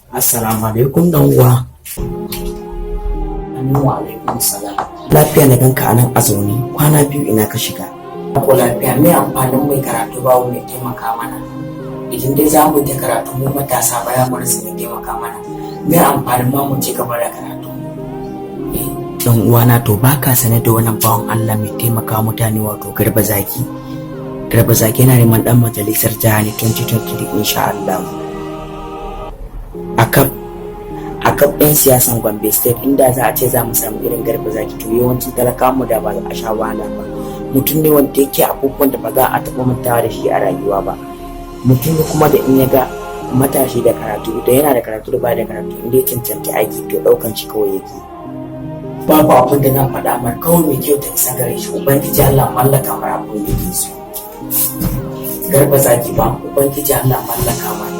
Assalamu alaikum dan uwa. Wa alaikum salam. Lafiya na ganka a nan a zaune, kwana biyu ina ka shiga. Ko lafiya, me amfanin mai karatu babu mai taimaka mana? Idan dai za mu ta karatu mu matasa baya mu rasa mai taimaka mana. Me amfanin ma mu ci gaba da karatu? Dan uwana, to baka sane da wannan bawan Allah mai taimaka mutane, wato Garba Zaki. Garba Zaki yana neman dan majalisar jiha ne 2023 insha Allah. Akan ɗan siyasan Gombe State, inda za a ce za mu samu irin Garba Zaki, to yawancin talakawa mu da ba za a sha wahala ba. Mutum ne wanda yake abubuwan da ba za a taɓa mantawa da shi a rayuwa ba. Mutum ne kuma da in ya ga matashi da karatu, da yana da karatu da ba da karatu, inda ya cancanta aiki to ɗaukan shi kawai yake. Babu abin da zan faɗa mar, kawai mai kyau ta isa gare shi. Ubangiji Allah mallaka mar abin da yake so. Garba Zaki ba, Ubangiji Allah mallaka mar.